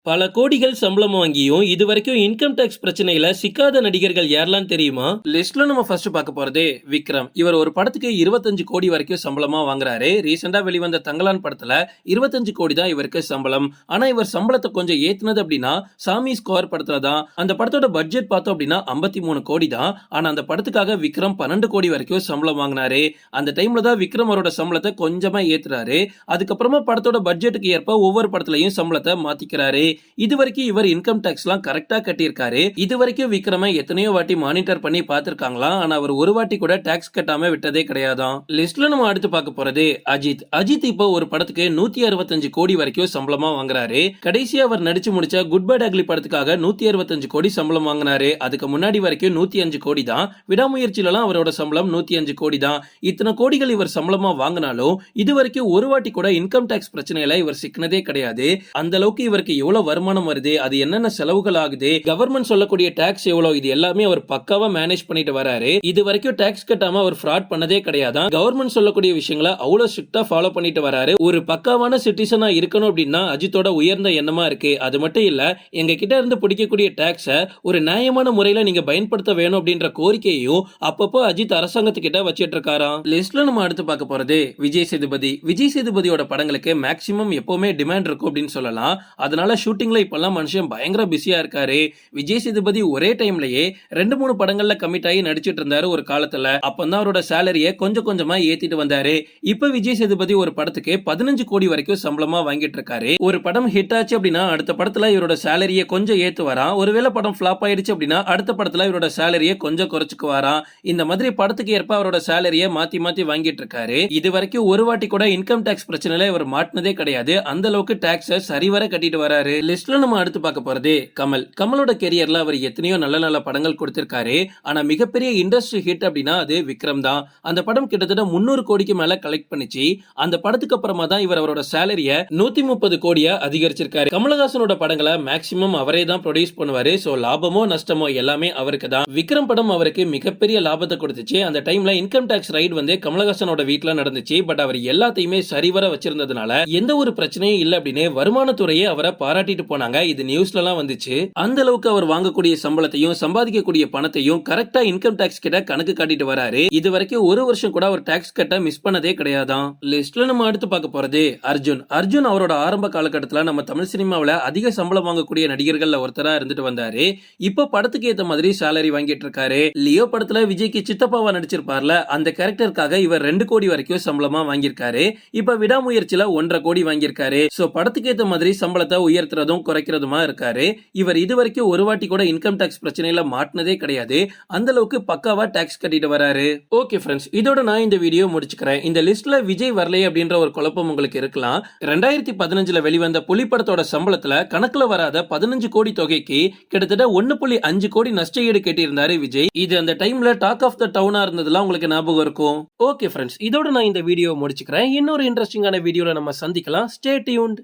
பல கோடிகள் சம்பளம் வாங்கியும் இதுவரைக்கும் இன்கம் டாக்ஸ் பிரச்சனையில சிக்காத நடிகர்கள் யாரெல்லாம் தெரியுமா? லிஸ்ட்ல நம்ம ஃபர்ஸ்ட் பார்க்க போறதே விக்ரம். இவர் ஒரு படத்துக்கு 25 கோடி வரைக்கும் சம்பளமா வாங்குறாரு. ரீசெண்டா வெளிவந்த தங்கலான் படத்துல 25 கோடி தான் இவருக்கு சம்பளம். ஆனா இவர் சம்பளத்தை கொஞ்சம் ஏத்துனது அப்படின்னா சாமி ஸ்கோர் படத்துல தான். அந்த படத்தோட பட்ஜெட் பார்த்தோம் அப்படின்னா 53 கோடி தான். ஆனா அந்த படத்துக்காக விக்ரம் 12 கோடி வரைக்கும் சம்பளம் வாங்கினாரு. அந்த டைம்ல தான் விக்ரம் அவரோட சம்பளத்தை கொஞ்சமா ஏத்துறாரு. அதுக்கப்புறமா படத்தோட பட்ஜெட்டுக்கு ஏற்ப ஒவ்வொரு படத்துலயும் சம்பளத்தை மாத்திக்கிறாரு. இதுவரைக்கும் இவர் இன்கம் டாக்ஸ் எல்லாம் கரெக்டா கட்டியிருக்காரு. இதுவரைக்கும் விக்ரம எத்தனையோ வாட்டி மானிட்டர் பண்ணி பார்த்திருக்காங்களாம். ஆனா அவர் ஒரு வாட்டி கூட டாக்ஸ் கட்டாம விட்டதே கிடையாதாம். லிஸ்ட்ல நம்ம அடுத்து பார்க்க போறது அஜித். அஜித் இப்போ ஒரு படத்துக்கு 165 கோடி வரைக்கும் சம்பளமா வாங்குறாரு. கடைசியா அவர் நடிச்சு முடிச்ச குட் பை அக்லி படத்துக்காக 165 கோடி சம்பளம் வாங்கினாரு. அதுக்கு முன்னாடி வரைக்கும் 105 கோடி தான். விடாமுயற்சியில அவரோட சம்பளம் 105 கோடி தான். இத்தனை கோடிகள் இவர் சம்பளமா வாங்கினாலும் இதுவரைக்கும் ஒரு வாட்டி கூட இன்கம் டாக்ஸ் பிரச்சனையில இவர் சிக்கினதே கிடையாது. அந்த அளவுக்கு இவருக்கு எவ்வளவு வருமானம் வருது, அது என்னென்ன செலவுகள் ஆகுது, கவர்மெண்ட் சொல்லக்கூடிய டாக்ஸ் எவ்வளவு, இது எல்லாமே அவர் பக்காவா மேனேஜ் பண்ணிட்டு வராரு. இது வரைக்கும் டாக்ஸ் கட்டாம அவர் ஃப்ராட் பண்ணதே கிடையாது. கவர்மெண்ட் சொல்லக்கூடிய விஷயங்களை அவ்வளவு ஸ்ட்ரிக்ட்டா ஃபாலோ பண்ணிட்டு வராரு. ஒரு பக்காவான சிட்டிசனா இருக்கணும் அப்படின்னா அஜித்தோட உயர்ந்த எண்ணமா இருக்கு. அது மட்டும் இல்ல, எங்க கிட்ட இருந்து பிடிக்கக்கூடிய டாக்ஸ ஒரு நியாயமான முறையில நீங்க பயன்படுத்த வேணும் அப்படின்ற கோரிக்கையும் அப்பப்போ அஜித் அரசாங்கத்துக்கிட்ட வச்சிட்டு இருக்காராம். லிஸ்ட்ல நம்ம அடுத்து பார்க்க போறது விஜய் சேதுபதி. விஜய் சேதுபதியோட படங்களுக்கு மேக்சிமம் எப்பவுமே டிமாண்ட் இருக்கும் அப்படின்னு சொல்லலாம். அதனால ஷூட்டிங்ல இப்பெல்லாம் மனுஷன் பயங்கர பிஸியா இருக்காரு. விஜய் சேதுபதி ஒரே டைம்லயே 2-3 படங்கள்ல கமிட் ஆகி நடிச்சிட்டு இருந்தாரு ஒரு காலத்துல. அப்பதான் அவரோட சேலரிய கொஞ்சம் கொஞ்சமா ஏத்திட்டு வந்தாரு. இப்ப விஜய் சேதுபதி ஒரு படத்துக்கு 15 கோடி வரைக்கும் சம்பளமா வாங்கிட்டு இருக்காரு. ஒரு படம் ஹிட் ஆச்சு அப்படின்னா அடுத்த படத்துல இவரோட சேலரிய கொஞ்சம் ஏத்து வரான். ஒருவேளை படம் ஃபிளாப் ஆயிடுச்சு அப்படின்னா அடுத்த படத்துல இவரோட சேலரிய கொஞ்சம் குறைச்சுக்கு வரான். இந்த மாதிரி படத்துக்கு ஏற்ப அவரோட சேலரிய மாத்தி மாத்தி வாங்கிட்டு இருக்காரு. இது வரைக்கும் ஒரு வாட்டி கூட இன்கம் டாக்ஸ் பிரச்சனையில இவர் மாட்டினதே கிடையாது. அந்த அளவுக்கு டாக்ஸ சரிவர கட்டிட்டு வராரு. லிஸ்ட்ல நம்ம அடுத்து பார்க்க போறது கமல். கமலோட கெரியர்ல அவர் எத்தனையோ நல்ல நல்ல படங்கள் கொடுத்திருக்காரு. ஆனா மிகப்பெரிய இண்டஸ்ட்ரி ஹிட் அப்படின்னா அது விக்ரம் தான். அந்த படம் கிட்டத்தட்ட 300 கோடிக்கு மேல கலெக்ட் பண்ணிச்சு. அந்த படத்துக்கு அப்புறமா தான் இவர் அவரோட சேலரிய 130 கோடியா அதிகரிச்சிருக்காரு. கமலஹாசனோட படங்களை மேக்சிமம் அவரே தான் ப்ரொடியூஸ் பண்ணுவாரு. சோ லாபமோ நஷ்டமோ எல்லாமே அவருக்கு தான். விக்ரம் படம் அவருக்கு மிகப்பெரிய லாபத்தை கொடுத்துச்சு. அந்த டைம்ல இன்கம் டாக்ஸ் ரைட் வந்து கமலஹாசனோட வீட்டுல நடந்துச்சு. பட் அவர் எல்லாத்தையுமே சரிவர வச்சிருந்ததுனால எந்த ஒரு பிரச்சனையும் இல்ல அப்படின்னு வருமானத்துறையே அவரை பாராட்டிட்டு போனாங்க. இது நியூஸ்ல எல்லாம் வந்துச்சு. அந்த அளவுக்கு அவர் வாங்கக்கூடிய சம்பளத்தையும் சம்பாதிக்கக்கூடிய பணத்தையும் கரெக்டா இன்கம் டாக்ஸ் கிட்ட கணக்கு காட்டிட்டு வராரு. இது வரைக்கும் ஒரு வருஷம் கூட அவர் டாக்ஸ் கட்ட மிஸ் பண்ணதே கிடையாதான். லிஸ்ட்ல நம்ம அடுத்து பார்க்க போறது அர்ஜுன். அர்ஜுன் அவரோட ஆரம்ப காலகட்டத்துல நம்ம தமிழ் சினிமாவில அதிக சம்பளம் வாங்கக்கூடிய நடிகர்கள்ல ஒருத்தரா இருந்துட்டு வந்தாரு. இப்ப படத்துக்கு ஏத்த மாதிரி சேலரி வாங்கிட்டு இருக்காரு. லியோ படத்துல விஜய்க்கு சித்தப்பாவா நடிச்சிருப்பார்ல, அந்த கேரக்டருக்காக இவர் 2 கோடி வரைக்கும் சம்பளமா வாங்கியிருக்காரு. இப்ப விடாமுயற்சியில 1.5 கோடி வாங்கியிருக்காரு. சோ படத்துக்கு ஏத்த மாதிரி சம்பளத்தை உயர்த்துறதும் குறைக்கிறதுமா இருக்காரு. இவர் இதுவரைக்கும் ஒரு வாட்டி கூட இன்கம் டாக்ஸ் பிரச்சனையில மாட்டினதே கிடையாது. அந்த அளவுக்கு பக்காவா டாக்ஸ் கட்டிட்டு வராரு. ஓகே ஃப்ரெண்ட்ஸ், இதோட நான் இந்த வீடியோ முடிச்சுக்கிறேன். இந்த லிஸ்ட்ல விஜய் வரலையே அப்படின்ற ஒரு குழப்பம் உங்களுக்கு இருக்கலாம். 2015ல வெளிவந்த புலி படத்தோட சம்பளத்துல கணக்குல வராத 15 கோடி தொகைக்கு கிட்டத்தட்ட 1.5 கோடி நஷ்ட ஈடு கேட்டிருந்தாரு விஜய். இது அந்த டைம்ல டாக் ஆஃப் த டவுனா இருந்ததுலாம் உங்களுக்கு ஞாபகம் இருக்கும். ஓகே ஃப்ரெண்ட்ஸ், இதோட நான் இந்த வீடியோ முடிச்சுக்கிறேன். இன்னொரு இன்ட்ரெஸ்டிங்கான வீடியோல நம்ம சந்திக்கலாம். Stay tuned.